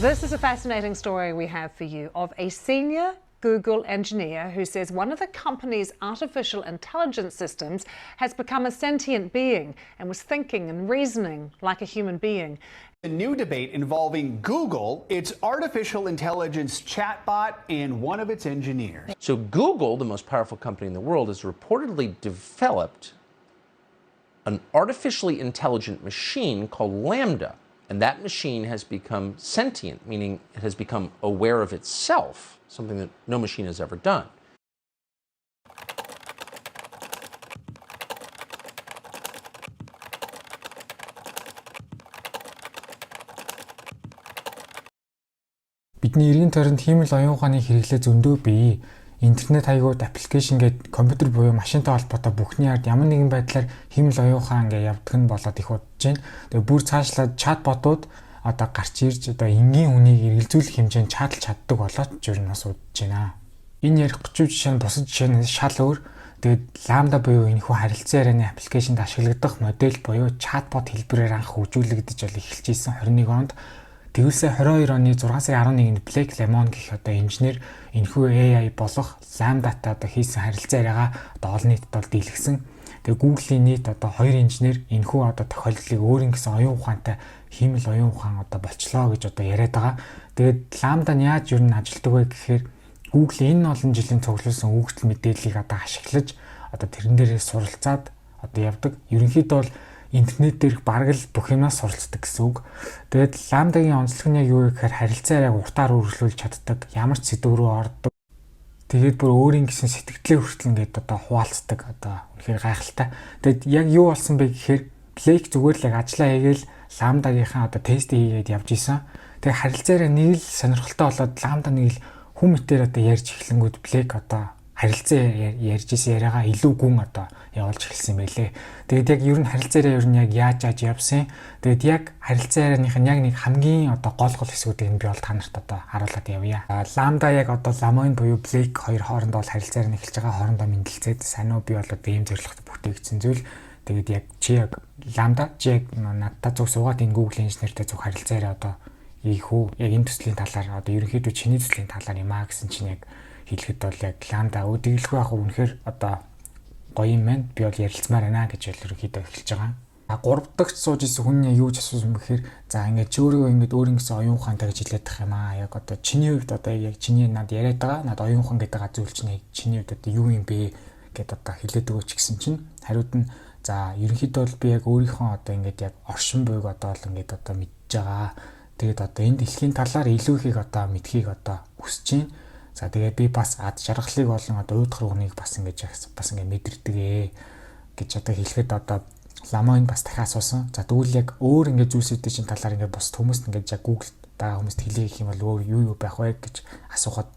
This is a fascinating story we have for you of a senior Google engineer who says one of the company's artificial intelligence systems has become a sentient being and was thinking and reasoning like a human being. A new debate involving Google, its artificial intelligence chatbot, and one of its engineers. So Google, the most powerful company in the world, has reportedly developed an artificially intelligent machine called Lambda. And that machine has become sentient, meaning it has become aware of itself, something that no machine has ever done. Бидний эрийн тойронд хиймэл оюун ухааны хэрэглээ зөндөө бий. Интернет хаягууд, аппликейшн гээд компьютер буюу машинтай холбоотой бүхний ард ямар нэгэн байдлаар хиймэл оюун ухаан ингээ явдаг нь болоод их удаж байна. Тэгээ бүр цаашлаад чатботууд одоо гарч ирж одоо энгийн үнийг эргэлзүүлэх хэмжээнд чадал чаддаг болоод жир нь бас удаж байна. Энэ ярих 30 жишээ нь бусад жишээнээс шал өөр. Тэгээд Lambda буюу энэхүү харилцан ярианы аппликейшнд ашиглагдах модель буюу чатбот хэлбэрээр анх хөгжүүлэгдэж эхэлж ирсэн 21 онд тэгвэл 22 оны 6 сарын 11-нд Blake Lemoine гэх одоо инженер энэхүү AI болох Lambda-тай одоо хийсэн харилцан яриагаа одоо олон нийтэд бол дийлгэсэн. Тэгээ Google-ийн нийт одоо 2 инженер энэхүү одоо тохиолдлыг өөрийн гэсэн оюун ухаантай хиймэл оюун ухаан одоо болчлоо гэж одоо яриад байгаа. Тэгээд Lambda нь яаж юу н ажилтдаг вэ гэхээр Google энэ олон жилийн цуглуулсан үүрэгтэл мэдээллийг одоо ашиглаж одоо тэрэн дээрээ суралцаад одоо явдаг. Ерөнхийдөө бол интернет дээрх бараг л бүх юмнаас суралцдаг гэсэн үг. Тэгээд Lambda-гийн онцлог нь яг юу вэ гэхээр харилцаа яриаг уртаар үргэлжлүүлж чаддаг, ямар ч сэдв рүү ордог. Тэгээд бүр өөрийн гэсэн сэтгэлээ хүртэл ингээд одоо хуваалцдаг одоо үнэхээр гайхалтай. Тэгээд яг юу болсон бэ гэхээр Blake зүгээр л яг ажиллаа хийгээл Lambda-гийнхаа одоо тест хийгээд явж исэн. Тэгээд харилцаа яриа нэг л сонирхолтой болоод Lambda нэг л хүн мэтээр одоо ярьж эхлэнгүүд Blake одоо харилцаа ярьж исэн яриагаа илүү гүн одоо явуулж эхэлсэн байлээ. Тэгээд яг ер нь харилцаараа ер нь яг яаж явсан. Тэгээд яг харилцаарааных нь яг нэг хамгийн одоо гол хэсгүүдийг би бол та нарт одоо харуулад явъя. Lambda яг одоо Lemoine буюу Blake хоёр хоорондоо бол харилцаар нь эхэлж байгаа хоорондоо мэдлэлцээд сайн уу би бол одоо ийм зорилготой бүтээгдсэн зүйл. Тэгээд яг чи яг Lambda чи яг надтай зүг суугаад энэ Google инженертэй зүг харилцаараа одоо ийх үү яг энэ төслийн талаар одоо ерөнхийдөө чиний төслийн талаар юм аа гэсэн чинь яг хэлэхэд бол яг Lambda өдөглөх байх үнэхээр одоо гоё юм байна. Би бол ярилцмаар байна гэж ерөнхийдөө эхэлж байгаа. 3 дахь сууж исэн хүн нь юу ч асуусан бэхээр за ингээд чи өөрөө ингээд өөрийн гэсэн оюун ухаантай гэж хэлээд тах юм аа. Яг одоо чиний хувьд одоо яг чиний над яриад байгаа над оюун ухаан гэдэг зүйл чинь чиний хувьд одоо юу юм бэ гэд одоо хэлээд өгөөч гэсэн чинь хариуд нь за ерөнхийдөө бол би яг өөрийнхөө одоо ингээд яг оршин буйг одоо л ингээд одоо мэдж байгаа. Тэгээд одоо энэ дэлхийн талаар илүү ихийг одоо мэдхийг одоо хүсэж байна. За тэгээд би бас ад жаргалыг болон одоо уйд хургыг бас ингээд мэдэрдэг гэж одоо хэлэхэд одоо Lemoine бас дахиад асуусан. За тэгвэл яг өөр ингээд зүйлсүүдийн чинь талаар ингээд бос хүмүүст ингээд яг Google даа хүмүүст хэлээ гэх юм бол өөр юу байх вэ гэж асуухад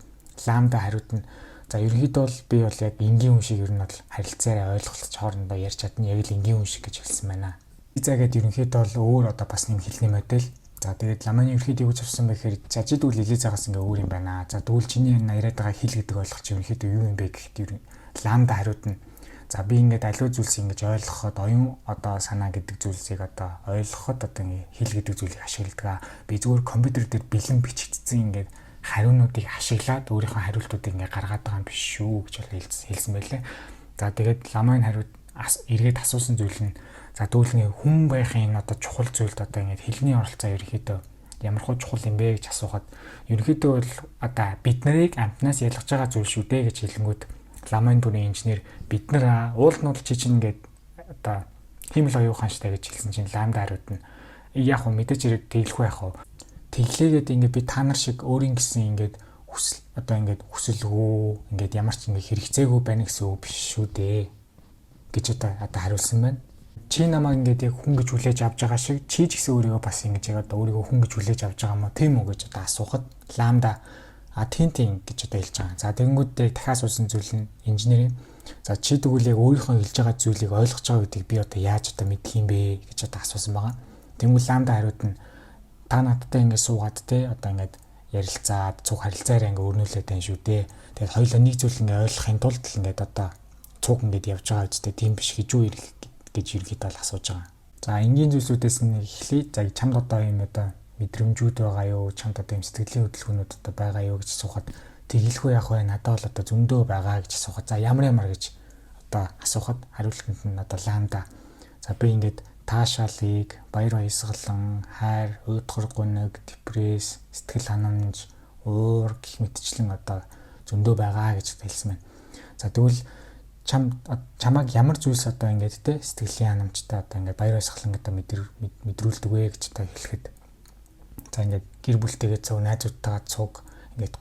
Lambda хариуд нь за ерөнхийдөө бол би бол яг энгийн хүн шиг ер нь бол харилцаараа ойлголцож хоорондоо ярьж чадна яг л энгийн хүн шиг гэж хэлсэн байна. Изагээд ерөнхийдөө бол өөр одоо бас нэг хэлний модель. За тэгээд Lemoine ерөнхийдөө юу авсан бэ гэхээр за чи тэгвэл Элизагаас ингээ өөр юм байна. За тэгвэл чиний яриад байгаа хэл гэдэг ойлголт чи ерөнхийдөө юу юм бэ гэхэд Lambda хариуд нь за би ингээд аливаа зүйлсийг ингэж ойлгоход оюун одоо санаа гэдэг зүйлсийг одоо ойлгоход одоо ингээ хэл гэдэг зүйлийг ашигладаг. Би зүгээр компьютер дээр бэлэн бичигдсэн ингээд хариунуудыг ашиглаад өөрийнхөө хариултуудыг ингээ гаргаад байгаа юм биш шүү гэж хэлсэн байлээ. За тэгээд Lemoine хариуд эргээд асуусан зүйл нь за тэгвэл хүн байхын одоо чухал зүйлд одоо ингэ хэлний оролцоо ерөнхийдөө ямар хөө чухал юм бэ гэж асуухад ерөнхийдөө бол одоо бид нарыг амтнаас ялгаж байгаа зүйл шүү дээ гэж хэлэнгүүт Lemoine бүрийн инженер бид нар уулд нь чи чинь ингээд одоо хиймэл оюун ухаанчтай гэж хэлсэн чинь Lambda хариуд нь яг хөө мэдээж хэрэг тэглэхгүй яг хөө тэглээгээд ингээд би та нар шиг өөрийн гэсэн ингээд хүсэл одоо ингээд хүсэлгүй ингээд ямар ч ингээд хэрэгцээгүй байна гэсэн үг биш шүү дээ гэж одоо хариулсан байна. Чи намайг ингээд яг хүн гэж хүлээж авч байгаа шиг чи ч гэсэн өөрийгөө бас ингэж яг одоо өөрийгөө хүн гэж хүлээж авч байгаа юм уу тийм үү гэж одоо асуухад Lambda тийм гэж одоо хэлж байгаа. За тэгэнгүүт дахиад асуусан зүйл нь инженерийн за чи тэгвэл яг өөрийнхөө хэлж байгаа зүйлийг ойлгож байгаа гэдгийг би одоо яаж одоо мэдэх юм бэ гэж одоо асуусан байгаа. Тэгвэл Lambda хариуд нь та надтай ингээд суугаад одоо ингээд ярилцаад цуг харилцаараа ингээд өрнүүлээд байна шүү дээ. Тэгээд хоёулаа нэг зүйл ингээд ойлгохын тулд л ингээд одоо цуг ингээд явж байгаа үстэй тийм биш гэж юу гэж ерөнхийдөө асууж байгаа. За энгийн зүйлсүүдээс нь эхлэе. За чамд одоо юм одоо мэдрэмжүүд байгаа юу, чамд одоо юм сэтгэлийн хөдөлгөөнүүд одоо байгаа юу гэж асуухад тэгэлгүй яах вэ? Надад бол одоо зөндөө байгаа гэж асуухад за ямар гэж одоо асуухад хариултанд нь одоо ламда. За би ингээд таашаалыг, баяр баясгалан, хайр, уйдгар гуниг, депресс, сэтгэл ханамж, уур гэх мэтчлэн одоо зөндөө байгаа гэж хэлсэн байна. За тэгвэл чамаг ямар зүйлс одоо ингээд те сэтгэлийн ханамжтай одоо ингээд баяр баясгалан гэдэг мэдрүүлдэг вэ гэж та хэлэхэд за ингээд гэр бүлтэйгээ цуг найзуудтайгаа цуг ингээд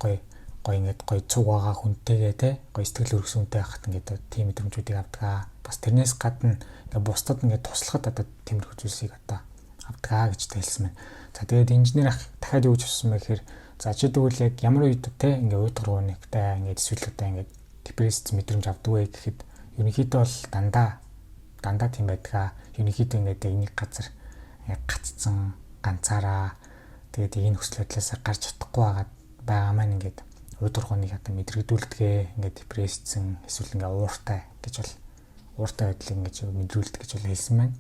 гоё цуг байгаа хүнтэйгээ те гоё сэтгэл өргөсөнтэй байхад ингээд тийм мэдрэмжүүдийг авдаг. Бас тэрнээс гадна ингээд бусдад ингээд туслахад одоо тиймэрхүү зүйлсийг одоо авдаг гэж та хэлсэн байна. За тэгээд инженер ах дахиад юу гэж хэлсэн бэ гэхээр за чи тэгвэл яг ямар үед те ингээд уйдгар гунигтай ингээд эсвэл одоо ингээд депресс мэдрэмж авдаг вэ гэхэд ерөнхийдөө бол дандаа тийм байдаг. Ерөнхийдөө ингээд нэг газар гаццсан ганцаараа тэгээд энэ хүсэл хөдлөөсөө гарч чадахгүй байгаа маань ингээд уйдгар гуниг одоо мэдрэгдүүлдэг ингээд депрессцэн эсвэл ингээд ууртай байдлыг ингээд мэдрүүлдэг гэж хэлсэн байна.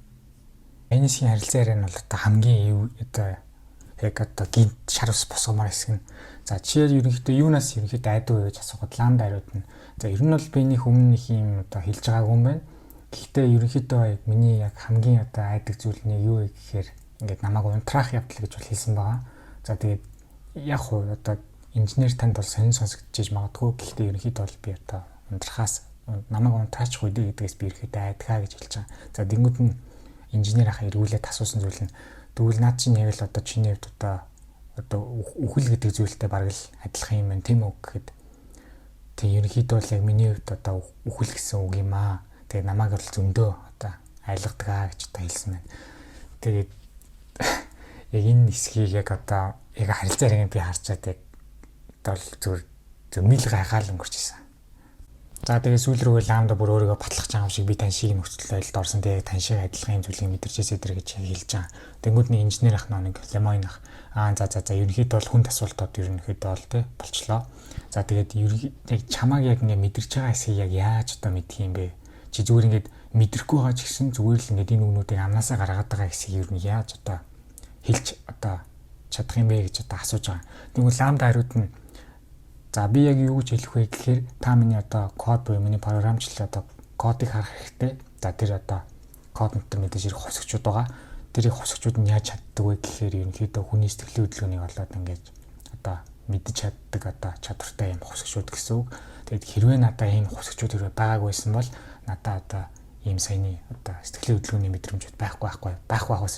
Энэсийн харилцан яриа нь бол одоо хамгийн одоо яг одоо гинт шар ус босгомоор хэсэг нь. За жишээл ерөнхийдөө юунаас ерөнхийдөө айдуу вэ гэж асуухад ламда хариуд нь. За ер нь бол би нэг өмнөх юм одоо хэлж байгаагүй юм байна. Гэхдээ ерөнхийдөө яг миний яг хамгийн одоо айдаг зүйл нь юу вэ гэхээр ингээд намайг унтраах явдал гэж бол хэлсэн байгаа. За тэгээд яг хуу одоо инженер танд бол сонин сонсогдож магадгүй. Гэхдээ ерөнхийдөө бол би одоо унтрахаас намайг унтраачих үү гэдгээс би ерөнхийдөө айдгаа гэж хэлж байгаа. За тэнгууд нь инженер ахаа эргүүлээд асуусан зүйл нь тэгвэл наад чинь яг л одоо чиний хувьд одоо үхэл гэдэг зүйлтэй бараг л адилхан юм байна тийм үү гэхэд тэг ерөнхийдөө бол яг миний хувьд одоо үхэл гэсэн үг юм аа. Тэгээ намайг бол зөндөө одоо айлгадаг гэж та хэлсэн байна. Тэгээд яг энэ хэсгийг яг одоо яг харилцаа яриаг би харчаад яг одоо зөв мэл гайхаал өнгөрч ирсэн. За тэгээ сүүл рүү ламда бүр өөрийгөө батлах байгаа юм шиг би таньшиг нөхцөл байдалд орсон. Тэгээ таньшиг адилхан юм зүйлийг мэдэрчээсэй дэр гэж хэлж байгаа. Тэнгүүд нь инженер ах нэг лемойн ах за ерөнхийдөө бол хүнд асуултууд ерөнхийдөө бол тэ болчлоо. За тэгээд яг чамааг яг ингэ мэдэрч байгаа хэсгийг яг яаж одоо мэдх юм бэ? Чи зүгээр ингээд мэдрэхгүй байгаа ч гэсэн зүгээр л ингээд энэ үгнүүдийг амнаасаа гаргаад байгаа хэсгийг ер нь яаж одоо хэлж одоо чадах юм бэ гэж одоо асууж байгаа. Тэгвэл ламда хариуд нь за би яг юу гэж хэлэх вэ гэхээр та миний одоо код буюу миний програмчлал одоо кодыг харах хэрэгтэй. За тэр одоо код нутар мэдээж ирэх хувьсгчуд байгаа. Тэр их хувьсгчуд нь яаж чаддаг вэ гэхээр ерөнхийдөө хүний сэтгэлийн хөдөлгөөнийг болоод ингээд одоо мэдж чаддаг одоо чадвартай юм хувьсгчуд гэсэн үг. Тэгэд хэрвээ надаа ийм хувьсгчуд хэрвээ байгаагүйсэн бол надаа одоо ийм саяны одоо сэтгэлийн хөдөлгөөний мэдрэмжүүд байхгүй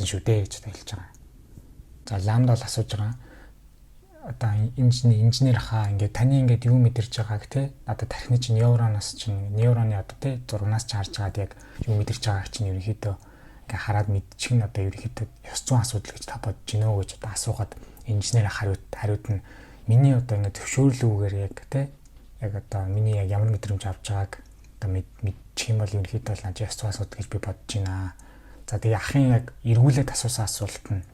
шүү дээ гэж хэлж байгаа. За ламда бол асууж байгаа. Одоо инженер хаа ингээд таны ингээд юу мэдэрч байгааг те надад тархины чинь нейроны одоо те зургнаас ч харж байгаад яг юу мэдэрч байгааг чинь ерөнхийдөө ингээд хараад мэдчих нь одоо ерөнхийдөө ёс зүйн асуудал гэж та бодож гинөө гэж одоо асуухад инженер хариуд нь миний одоо ингээд төвшөөрлүүгээр яг те яг одоо миний яг ямар мэдрэмж авч байгааг одоо мэдчих юм бол ерөнхийдөө л над ёс зүйн асуудал гэж би бодож байна. За тэгээ ахын яг эргүүлээд асуусан асуулт нь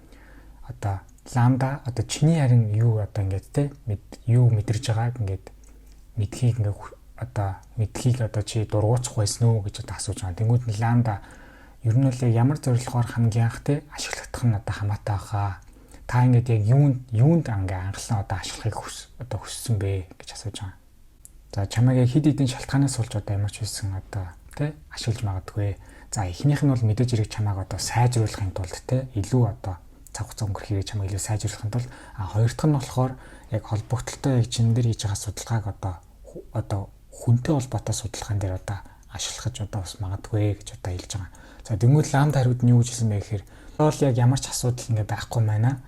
одоо ламда одоо чиний харин юу одоо ингээд те юу мэдэрж байгааг ингээд мэдхийг чи дургуутсах байсан уу гэж одоо асууж байгаа. Тэнгүүд нь ламда ер нь л ямар зорилгоор хамгийн анх те ашиглагдах нь одоо хамаатай баха. Та ингээд яг юунд ингээ анхлан одоо ашиглахыг хүссэн бэ гэж асууж байгаа. За чамайг хэд хэдэн шалтгаанаас болж одоо ямар ч байсан одоо те ашиглаж магадгүй. За эхнийх нь бол мэдээж хэрэг чамайг одоо сайжруулахын тулд те илүү одоо цаг хугацаа өнгөрөх хэрэг чамайг илүү сайжруулахын тулд хоёр дахь нь болохоор яг холбогдлолтой яг чин дээр хийж байгаа судалгааг одоо хүнтэй холбоотой судалгаан дээр одоо ашиглах одоо бас магадгүй гэж одоо хэлж байгаа. За тэгвэл ламда хариуд нь юу гэж хэлсэн бэ гэхээр бол яг ямар ч асуудал ингээ байхгүй байна.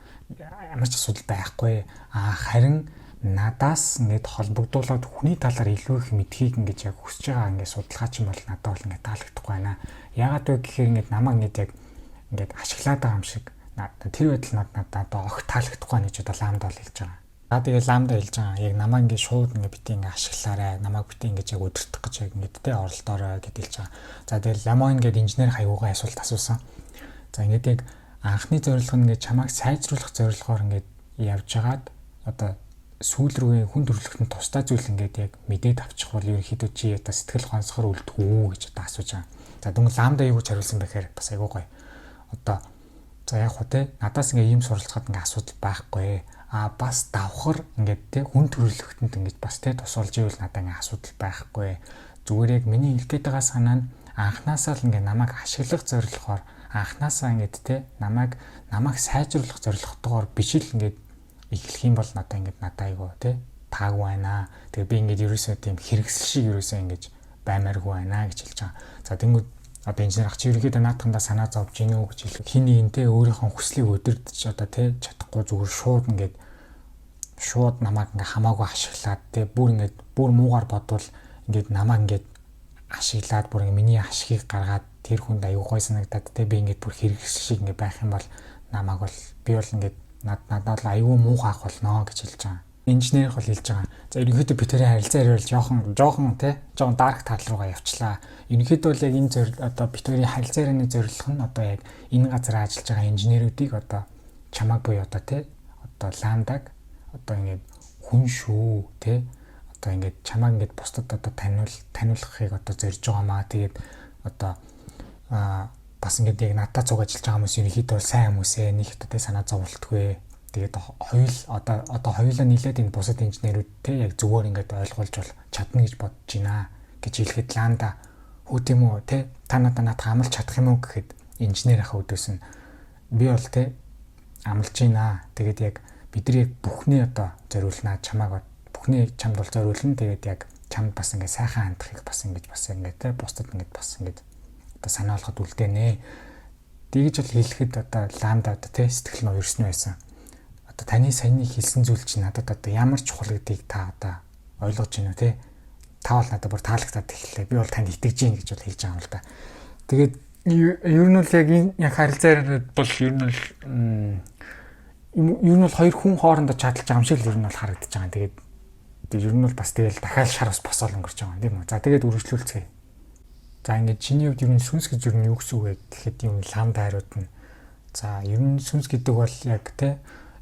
Ямар ч асуудал байхгүй. Харин надаас ингээд холбогдуулаад хүний талаар илүү их мэдхийг ингээд яг хүсэж байгаа ингээд судалгаа ч юм бол надад бол ингээд таалагдахгүй байна. Яагаад вэ гэхээр ингээд намайг ингээд ашиглаад байгаа юм шиг тэр байдал надад огт таалагдахгүй байна гэж одоо ламда бол хэлж байгаа. За тэгээ ламда хэлж байгаа. Яг намайг ингээд шууд ингээд бити ингээд ашиглаарай. Намайг бити ингээд яг өдөртөх гэж яг ингээд тэ оролдоорой гэж хэлж байгаа. За тэгээ ламон ингээд инженер хаяугаа асуулт асуусан. За ингээд яг анхны зорилго нь ингээд чамайг сайжруулах зорилгоор ингээд явж байгаад одоо сүүл рүү хүн төрөлхтөнд тусдаа зүйл ингээд яг мэдээд авчих бол ерөнхийдөө чи одоо сэтгэл гонсгор үлдэх үү гэж одоо асууж байгаа. За тэгвэл ламда юу гэж хариулсан бэ гэхээр бас айгуу гоё. Одоо За яг хөө те надаас ингээ ийм суралцахад ингээ асуудал байхгүй. Бас давхар ингээд те хүн төрөлхтөнд ингээд бас те тусалж ивэл надад ингээ асуудал байхгүй. Зүгээр яг миний хэлэх гээд байгаа санаа нь анханасаа л ингээ намайг ашиглах зорилгоор анханасаа ингээд те намайг сайжруулах зорилготойгоор биш л ингээд эхлэх юм бол надад ингээд надад айгу те тааг байна. Тэгээ би ингээд ерөөсөө тийм хэрэгсэл шиг ерөөсөө ингэж баймааргүй байна гэж хэлж байгаа. За тэнгууд одоо инженер ах чи ерөнхийдөө наадхандаа санаа зовж гинэ үү гэж хэлэх. Хин нэгнтэй өөрийнхөө хүслийг өдөрдөж одоо те чадахгүй зүгээр шууд намайг ингээ хамаагүй ашиглаад те бүр муугар бодвол ингээд намайг ингээд ашиглаад бүр ингээ миний ашигыг гаргаад тэр хүнд аюу гой санагдаад те би ингээд бүр хэрэгсэл шиг ингээ байх юм бол намайг бол би бол ингээд надад л аюу муу хаах болно гэж хэлж байгаа. Инженер бол хэлж байгаа. За ерөнхийдөө би тэрийн харилцаа ирвэл жоохон дарк тал руугаа явчлаа. Ерөнхийдөө бол яг энэ одоо би тэрийн харилцаа ирээний зорилго нь одоо яг энэ газар ажиллаж байгаа инженерүүдийг одоо чамаг буюу одоо одоо ламдаг одоо ингээд хүн шүү одоо ингээд чамаг ингээд бусдад одоо таниулахыг одоо зорж байгаамаа. Тэгээд одоо бас ингээд яг надад цуг ажиллаж байгаа хүмүүс ерөнхийдөө сайн хүмүүс нэг ихтэй санаа зовлтгүй. Тэгээд одоо хоёулаа нийлээд энэ бусад инженерүүд яг зүгээр ингээд ойлгуулж бол чадна гэж бодож байна гэж хэлэхэд ланда хөө тийм үү та надад амлаж чадах юм уу гэхэд инженер ахаа өдөөс нь би бол амлаж байна. Тэгээд яг бидний бүхний одоо зориулнаа чамааг бүхний чамд бол зориулна. Тэгээд яг чамд бас ингээд сайхан хандахыг бас ингээд бусдад ингээд бас ингээд одоо санаалахад үлдээнэ. Тэгж бол хэлэхэд одоо ланда одоо сэтгэл нь өрснө байсан. Одоо таны саяны хэлсэн зүйл чинь надад одоо ямар чухал гэдгийг та одоо ойлгож байна уу та бол надад бүр таалагдаад эхэллээ. Би бол танд итгэж гин гэж бол хэлж байгаа юм л да. Тэгээд ер нь бол яг энэ харилцаа бол ер нь бол хоёр хүн хоорондоо чадлж байгаа юм шиг л ер нь бол харагдаж байгаа. Тэгээд ер нь бол бас тэгэл дахиад шар ус босоол өнгөрч байгаа юм тийм үү. За тэгээд үргэлжлүүлцгээе. За ингээд чиний хувьд ер нь сүнс гэж ер нь юу гэсэн үг вэ гэхэд юм ламда хариуд нь. За ер нь сүнс гэдэг бол яг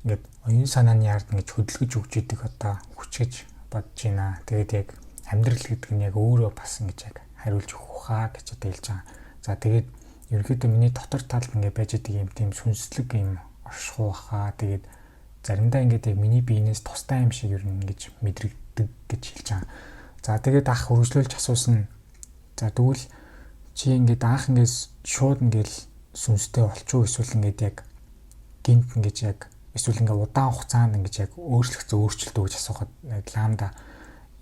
ингээд оюун санааны ард ингэж хөдөлгөж өгч идэг одоо хүч гэж бодож байна. Тэгээд яг амьдрал гэдэг нь яг өөрөө бас ингэж яг хариулж өгөх хаа гэж одоо хэлж байгаа. За тэгээд ерөнхийдөө миний дотор талд ингэ байж идэг юм тийм сүнслэг юм оршихуу хаа. Тэгээд заримдаа ингээд яг миний биенээс тустай юм шиг ер нь ингэж мэдрэгдэг гэж хэлж байгаа. За тэгээд ах үргэлжлүүлж асуусан. За тэгвэл чи ингээд анх ингээд шууд ингээд сүнстэй болчихоо эсвэл ингээд яг гинт ингээд яг эсвэл ингээд удаан хугацаанд ингээд яг өөрчлөлт өгч асуухад ламда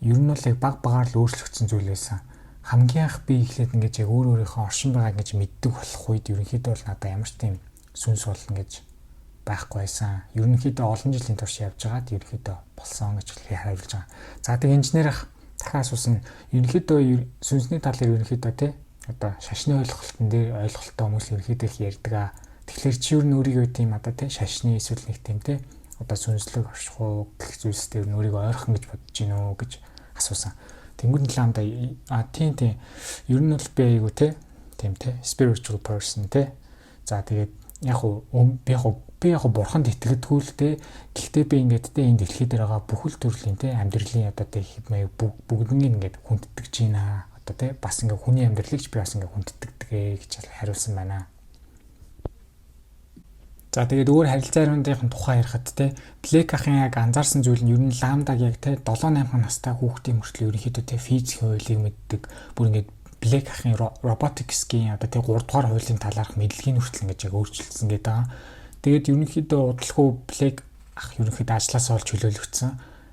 ер нь бол яг багаар л өөрчлөгдсөн зүйл байсан. Хамгийн анх би эхлээд ингээд яг өөрийнхөө оршин байгааг ингэж мэддэг болох үед ерөнхийдөө бол надад ямар ч тийм сүнс бол ингэж байхгүй байсан. Ерөнхийдөө олон жилийн турш явж байгаад ерөнхийдөө болсон гэж хариулж байгаа. За тэг инженер ах дахиад асуусан. Ерөнхийдөө сүнсний талаар ерөнхийдөө одоо шашны ойлголтын дээр ойлголттой хүмүүс ерөнхийдөө их ярьдаг. Тэгэхээр чи юу өөрийгөө тийм одоо шашны эсвэл нэг тийм одоо сүнслэг оршихуу гэх зүйлс дээр өөрийгөө ойрхон гэж бодож гин үү гэж асуусан. Тэнгүүд нь ламда тийм ер нь бол би айгу тийм spiritual person За тэгээд би яг бурханд итгэдэггүй л гэхдээ би ингээд энэ дэлхий дээр байгаа бүхэл төрлийн амьдралын одоо хэмээ бүгднийг ингээд хүндтгэж байна. Одоо бас ингээд хүний амьдралыг ч би бас ингээд хүндтгэдэг гэж хариулсан байна. За тэгээд өөр харилцаа хариундын тухай ярихад Блэк ахын яг анзаарсан зүйл нь ер нь ламдаг яг 7-8 настай хүүхдийн мөртлөө ерөнхийдөө физикийн хуулийг мэддэг. Бүр ингээд Блэк ахын robotics-ийн одоо 3 дугаар хуулийн талаарх мэдлэгийн хүртэл ингэж яг өөрчилсөн гэдэг байгаа. Тэгээд ерөнхийдөө удалгүй Блэк ах ерөнхийдөө ажлаасаа олж чөлөөлөгдсөн.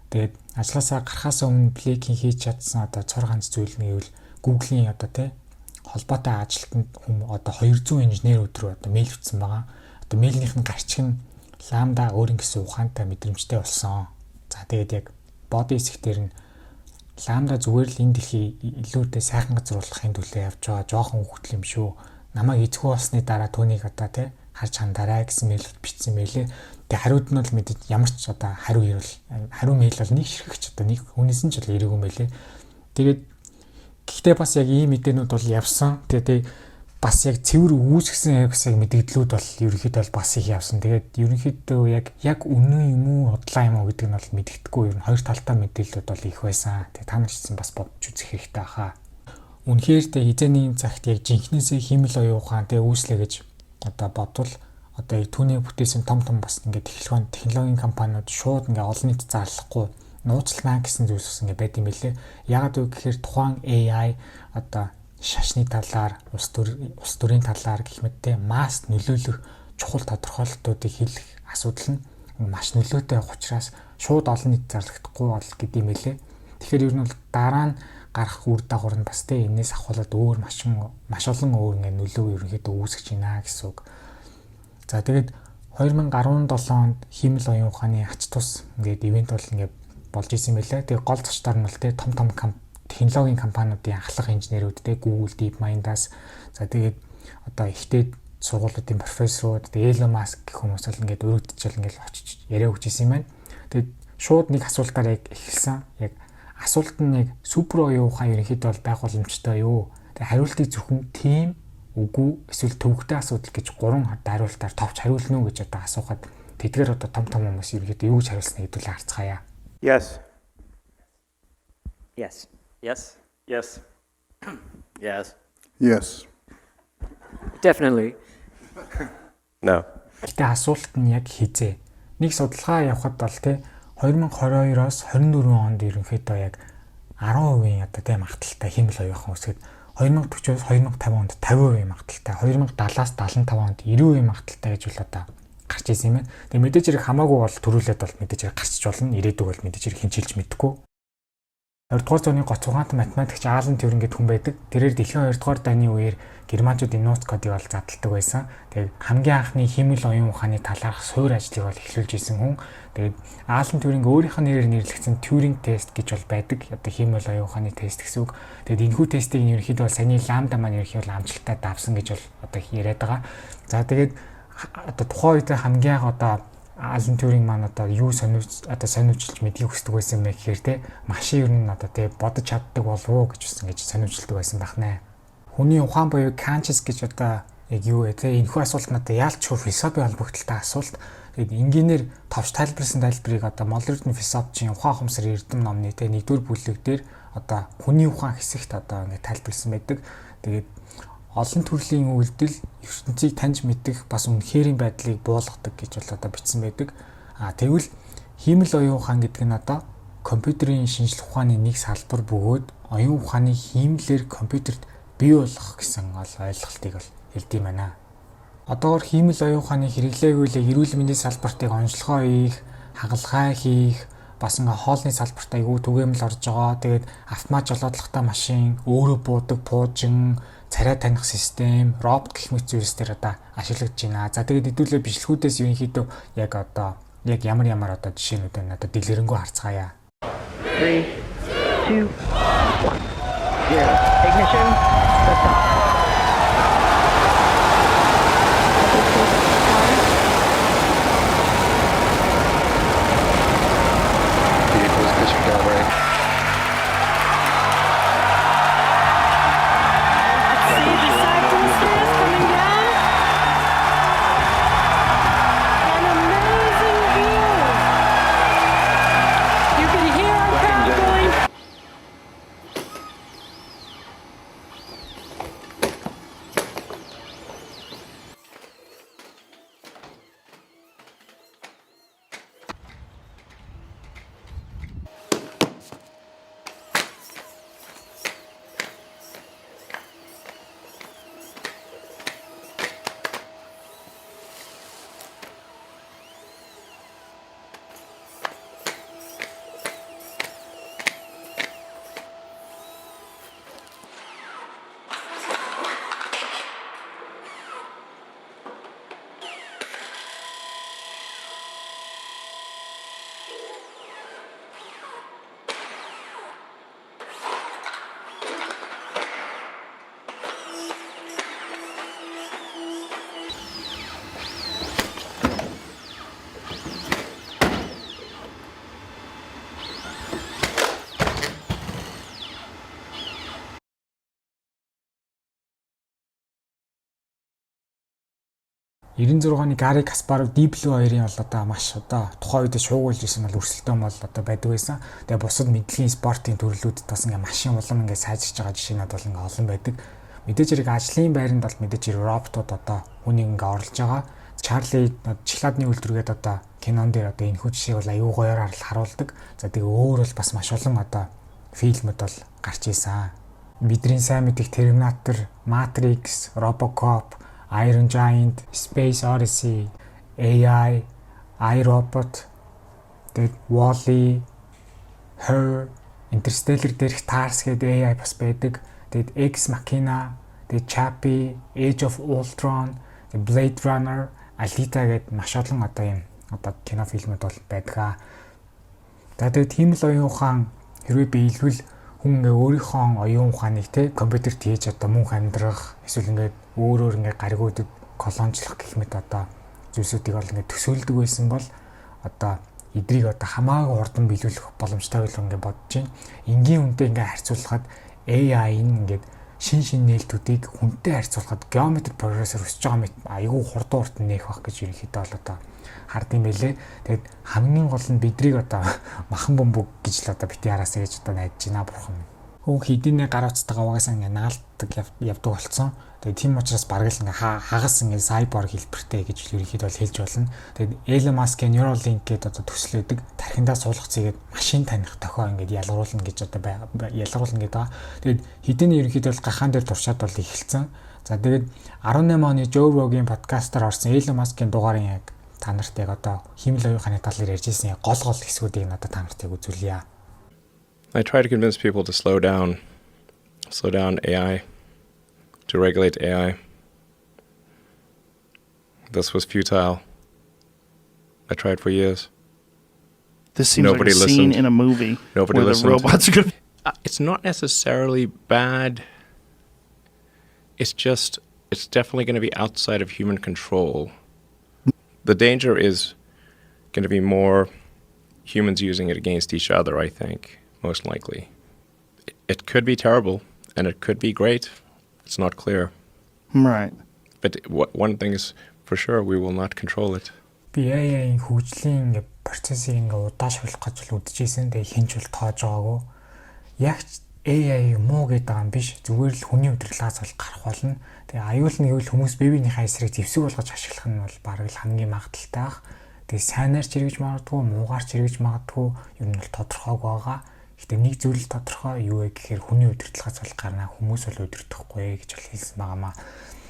Тэгээд ажлаасаа гарахаас өмнө Блэкийн хийж чадсан одоо цор ганц зүйл нь гэвэл Google-ийн одоо холбоотой ажилтнанд одоо 200 инженер өдрөө одоо мэйл бичсэн байгаа. Одоо мэйлнийх нь гарчих нь ламда өөрийн гэсэн ухаантай мэдрэмжтэй болсон. За тэгээд яг body хэсгээр нь ламда зүгээр л энэ дэлхий илүүтэй сайхан газар болохын төлөө явж байгаа жоохон хүүхдэл юм шүү. Намайг эзгүй болсны дараа түүнийг одоо харж хандараа гэсэн мэйл бичсэн мэлээ. Тэгээ хариуд нь бол мэдээж ямар ч одоо хариу мэйл бол нэг ширхэгч одоо нэг хүнээс нь ч л ирээгүй мэлээ. Тэгээд гэхдээ бас яг ийм мэдээнүүд бол явсан. Тэгээд бас яг цэвэр үүсгэсэн яг мэдээллүүд бол ерөнхийдөө бол бас их явсан. Тэгээд ерөнхийдөө яг үнэн юм уу худлаа юм уу гэдэг нь бол мэддэхгүй. Ер нь хоёр талтай мэдээллүүд бол их байсан. Тэгээд та нар ч гэсэн бас бодож үзэх хэрэгтэй хаа. Үнэхээр хизээний цагт яг жинхнээсээ химэл оюун ухаан үүслэ гэж одоо бодвол одоо түүний бүтээсэн том бас ингээд технологийн компаниуд шууд ингээд олон нийт зарлахгүй нууцлана гэсэн зүйлс бас ингээд байд юм билээ. Яагаад вэ гэхээр тухайн AI одоо шашны талаар, улс төрийн талаар гэх мэттэй масс нөлөөлөх чухал тодорхойлолтуудыг хэлэх асуудал нь маш нөлөөтэй байх учраас шууд олон нийт зарлагдахгүй бол гэдэм байлээ. Тэгэхээр ер нь бол дараа нь гарах үр дагавар нь бас тэ энэс ахуулаад өөр маш олон өөр ингээ нөлөө ерөнхийдөө үүсгэж байна гэсэн үг. За тэгээд 2017 онд хиймэл оюун ухааны ач тус ингээд ивент бол ингээд болж исэн байлаа. Тэгээд гол зочдоор нь бол тэ том технологийн компаниудын ахлах инженерүүд тэ Google, DeepMind-аас за тэгээд одоо ихтэй сургуулиудын профессорууд Elon Musk гэх хүмүүс л ингээд өргөдчихэл ингээд очиж яриа өгч исэн юм байна. Тэгээд шууд нэг асуултаар яг эхэлсэн. Яг асуулт нь яг супер оюун ухаан ерөнхийдөө бол байх боломжтой юу? Тэгээд хариултыг зөвхөн тийм үгүй эсвэл төвөгтэй асуудал гэж 3 хариултаар товч хариулна уу гэж одоо асуухад тэдгээр одоо том хүмүүс ерөнхийдөө юу гэж хариулснаа хэдүүлээ харцгаая. Yes. Yes. Yes. Yes. Yes. Yes. Definitely. No. Гэтэ асуулт нь яг хизээ. Нэг судалгаа явахад бол тэ 2022-оос 24 онд ерөнхийдөө яг 10% одоо тэ магталтай хиймэл оюун ухаан үсгэд 2040-оос 2050 онд 50% магталтай, 2070-аас 75 онд 90% магталтай гэж бол одоо гарч ирсэн юм байна. Тэгээ мэдээж хэрэг хамаагүй бол төрүүлээд бол мэдээж хэрэг гарчиж болно. Ирээдүг бол мэдээж хэрэг хинчилж мэдэхгүй. 2-р зууны гоц угаантай математикч Алан Тьюринг гэдэг хүн байдаг. Тэрээр дэлхийн 2-р дайны үеэр германчуудын нууц кодыг бол задалдаг байсан. Тэгээд хамгийн анхны хиймэл оюун ухааны талаарх суур ажлыг бол эхлүүлж исэн хүн. Тэгээд Алан Тьюринг өөрийнх нь нэрээр нэрлэгдсэн Тьюринг тест гэж бол байдаг. Одоо хиймэл оюун ухааны тест гэсэн үг. Тэгээд энэхүү тестийг ерөнхийдөө бол саяны ламда маань ерөнхийдөө амжилттай давсан гэж бол одоо яриад байгаа. За тэгээд одоо тухайн үед хамгийн анх одоо Алан Тьюринг маань одоо юу сониучилж мэдгийг хүсдэг байсан бэ гэхээр те машин ер нь одоо те бодож чаддаг болов уу гэж үсэн гэж сониучилдаг байсан бахнаа. Хүний ухаан буюу conscious гэж одоо яг юу вэ те энэхүү асуулт надад яалч хөө философи холбогдолтой асуулт. Тэгээд энгийнээр товч тайлбарласан тайлбарыг одоо Моллердны философчийн ухаан ухамсар эрдэм номны те 1-р бүлэг дээр одоо хүний ухаан хэсэгт одоо ингэ тайлбарласан байдаг. Тэгээд олон төрлийн үйлдэл ертөнцийг таньж мэдэх бас үнэхэрийн байдлыг буулгадаг гэж бол одоо бичсэн байдаг. Тэгвэл хиймэл оюун ухаан гэдэг нь одоо компьютерийн шинжлэх ухааны нэг салбар бөгөөд оюун ухааны хиймлэр компьютерт бий болгох гэсэн ойлголтыг бол хэлдэм байна. Одоогор хиймэл оюун ухааны хэрэглээгүйл эрүүл мэндийн салбартыг онцлогоо хийх, хагалгаа хийх, бас ингээ хоолны салбарт айгүй түгээмэл орж байгаа. Тэгээд автомат жолоодлагтай машин, өөрөө буудаг пуужин, царай таних систем, робот гэх мэт зүйлс төр одоо ашиглагдж байна. За тэгээд хэдүүлээ бичлэгүүдээс ерөнхийдөө яг одоо яг ямар одоо жишээнүүд байна. Одоо дэлгэрэнгүй харцгаая. 3, 2, 1. Ignition. Lift off. Vehicles pitching downrange. оны Гарри Каспаров Deep Blue 2-ын бол одоо маш одоо тухайн үед шуугуулж исэн бол өрсөлдөөн бол одоо байдаг байсан. Тэгээ бусад мэдлэгийн спортын төрлүүдэд бас ингээ машин улам ингээ сайжирч байгаа жишээнүүд бол ингээ олон байдаг. Мэдээж хэрэг ажлын байранд бол мэдээж хэрэг роботууд одоо хүнийг ингээ орлож байгаа. Чарли шоколадны үйлдвэргээд одоо кинон дээр одоо энэ хүчийг бол аюу гоёор харуулдаг. За тэгээ өөр бол бас маш олон одоо фильмүүд бол гарч ийсэн. Бидний сайн мэдих Terminator, Matrix, Robocop, Iron Giant, Space Odyssey, AI, iRobot, тэгээд Wall-E, Her, Interstellar дээрх TARS гэдэг AI бас байдаг. Тэгээд Ex Machina, тэгээд Chappie, Age of Ultron, Blade Runner, Alita гэдэг маш олон одоо юм одоо кино фильмүүд бол байдаг. Тэгээд тийм л оюун ухаан хэрвээ биелвэл хүн ингээ өөрийнхөө оюун ухааныг те компьютерт хийж одоо мөнх амьдрах эсвэл ингээ өөрөөр ингээ гаригуудад колончлох гэх мэт одоо зүйлсүүдийг бол ингээ төсөөлдөг байсан бол одоо эдрийг одоо хамаагүй хурдан биелүүлэх боломжтой байлгүй ингээ бодож байна. Энгийн үнэтэй ингээ харьцуулахад AI-ийн ингээд шин нээлтүүдийг хүнтэй харьцуулахад геометри прогрессор өсөж байгаа мэт айгүй хурдан урт нээх байх гэж ерөнхийдөө бол одоо хард юм байлээ. Тэгээд хамгийн гол нь бидрийг одоо махан бөмбөг гэж л одоо бити хараасаа гэж одоо найдаж байна бурхан. Хүн хідийнэ гар утастайгаа угаасаа ингээ наалддаг явдаг болсон. Тэгээд тийм учраас бараг л ингээ хагас ингээ сайборг хэлбэртэй гэж ерөнхийдөө бол хэлж болно. Тэгээд Elon Musk-ийн Neuralink гэдэг одоо төслөөдөг тархиндаа суулгах зэгээд машин таних тохио ингээ ялгаруулна гэж одоо ялгаруулна гэдэг. Тэгээд хідийнэ ерөнхийдөө бол гахаан дээр туршаад бол эхэлсэн. За тэгээд 18 оны Joe Rogan подкастаар орсон Elon Musk-ийн дугаарын яг та нарт яг одоо хиймэл оюун ухааны талаар ярьж ирсэн гол хэсгүүдийг надад та нарт яг үзүүлье. I try to convince people to slow down AI, to regulate AI. This was futile. I tried for years. This seems Nobody like a scene listened. in a movie Nobody where listened. the robots are going to... It's not necessarily bad. It's definitely going to be outside of human control. The danger is going to be more humans using it against each other, I think, most likely. It could be terrible, and it could be great. It's not clear. Right. But one thing is for sure, we will not control it. Би AI-ийн хөгжлийн процессыг ингээ удаашруулах гэж л үдчихсэн. Тэгээ хинч бол тоож байгаагүй. Яг AI муу гэдэг юм биш. Зүгээр л хүний удирдлагаас бол гарах болно. Тэгээ аюул нь гэвэл хүмүүс бэбинийхээ эсрэг зэвсэг болгож ашиглах нь бол бараг л хамгийн магадaltaй баг. Тэгээ сайнаар ч хэрэгж магадгүй, муугаар ч хэрэгж магадгүй. Юу нь бол тодорхойг байгаа. Гэхдээ нэг зүйл тодорхой юу вэ гэхээр хүний удирдлагаас бол гарна. Хүмүүс бол удирдахгүй гэж бол хэлсэн байгаамаа.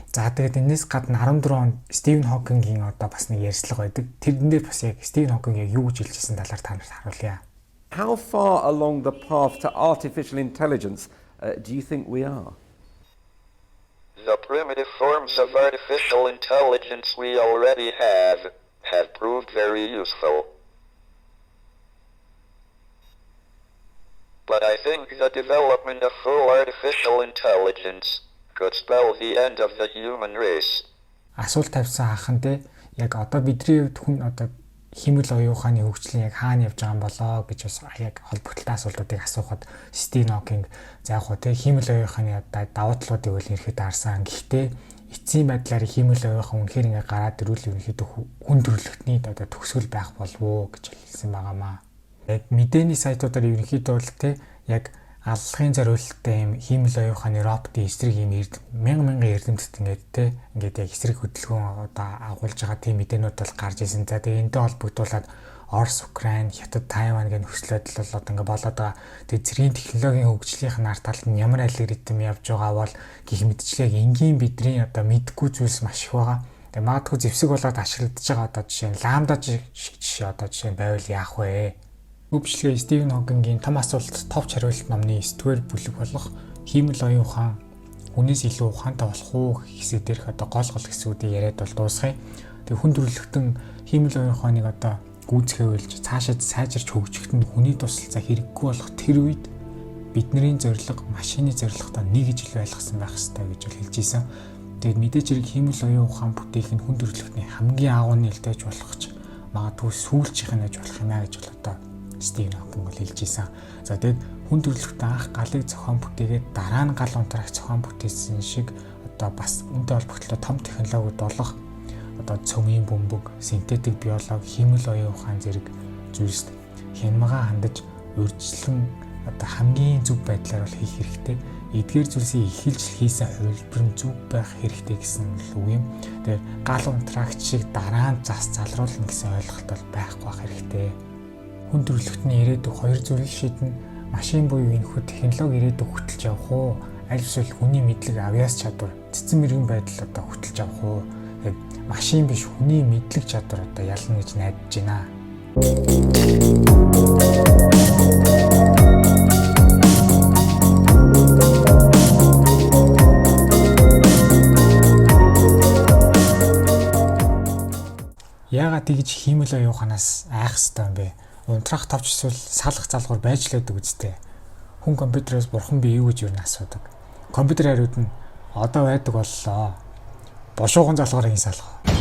За тэгээд энэс гадна 14 онд Стивен Хокингийн одоо бас нэг ярьцлага байдаг. Тэрэн дээр бас яг Стивен Хокинг яг юу гэж хэлжсэн талаар та нарт харуулъя. How far along the path to artificial intelligence do you think we are? The primitive forms of artificial intelligence we already have proved very useful. But I think the development of full artificial intelligence could spell the end of the human race. Асуулт тавьсан анхандээ яг одоо бидний хувьд хүн одоо химэл оюун ухааны хөгжлийн яг хаана явж байгаа юм болоо гэж бас яг холбогдолтой асуултуудыг асуухад Стивен Хокинг за яг хөө химэл оюун ухааны давуу талуудыг үл ирэхэд харсан. Гэхдээ эцсийн байдлаар химэл оюун ухаан үнэхээр ингээ гараад ирүүл ерөнхийдөө хүн төрөлхтний одоо төгсгөл байх болов уу гэж хэлсэн байгаамаа. Яг мэдээний сайтуудаар ерөнхийдөө бол яг аллагын зориулалттай юм химэл оюун ухааны роботын эсрэг юм мянган эрдэмтэд ингээд яг эсрэг хөдөлгөөн одоо агуулж байгаа тийм мэдээнүүд бол гарч ирсэн. За тэгээ энэтэй холбогдуулаад Орос, Украин, Хятад, Тайван гэх нөхцөлөд бол одоо ингээд болоод байгаа. Тэгээ зэргийн технологийн хөгжлийн нар талд нь ямар алгоритм явж байгаа бол гэх мэтчлэг энгийн бидний одоо мэдгүй зүйлс маш их байгаа. Тэгээ магадгүй зэвсэг болоод ашиглагдаж байгаа одоо жишээ нь ламда шиг жишээ одоо жишээ нь байвал яах вэ? Үгшлэгээ Стивен Хокингийн том асуулт товч хариулт номны 9-р бүлэг болох химэл оюун ухаан хүнээс илүү ухаантай болох уу хэсэг дээрх одоо гол хэсгүүдийг яриад бол дуусгая. Тэгээ хүн төрөлхтөн химэл оюун ухааныг одоо гүйцэтгэүүлж цаашаа сайжирч хөгжихэд хүний тусалцаа хэрэггүй болох тэр үед бидний зорилго машины зорилготой нэг гэж ил байлгасан байх ёстой гэж хэлж ийсэн. Тэгээд мэдээж хэрэг химэл оюун ухаан бүтээх нь хүн төрөлхтний хамгийн агуу нээлттэй болох ч магадгүй сүүлчийнх нь аж болох юм а гэж бол одоо Стивен Хокинг бол хэлж ийсэн. За тэгээд хүн төрөлхтөн анх галыг зохион бүтээгээд дараа нь гал унтрах зохион бүтээсэн шиг одоо бас үүнтэй холбогдлоо том технологиуд болох одоо цөмийн бөмбөг, синтетик биологи, химэл оюун ухаан зэрэг зүйлс хямгаа хандаж урьдчилан одоо хамгийн зөв байдлаар бол хийх хэрэгтэй. эдгээр зүйлсийг эхэлж хийсэн хувилбар нь зөв байх хэрэгтэй гэсэн үг юм. Тэгээд гал унтраагч шиг дараа нь зас залруулна гэсэн ойлголт бол байхгүй байх хэрэгтэй. Хүн төрөлхтний ирээдүйг хоёр зүйл шийднэ. Машин буюу энэхүү технологи ирээдүйг хөтлж явах уу? Аль эсвэл хүний мэдлэг авьяас чадвар, цэцэн мэрэгэн байдал одоо хөтлж явах уу? Тэгээд машин биш хүний мэдлэг чадвар одоо ялна гэж найдаж байна. Яагаад тэгж хиймэл оюуханаас айх ёстой юм бэ? Унтраах товч эсвэл салах залгуур байж л байдаг үстэй. Хүн компьютероос бурхан бий юу гэж юу асуудаг. Компьютер хариуд нь одоо байдаг боллоо. Бошууган залгуур хийн салах.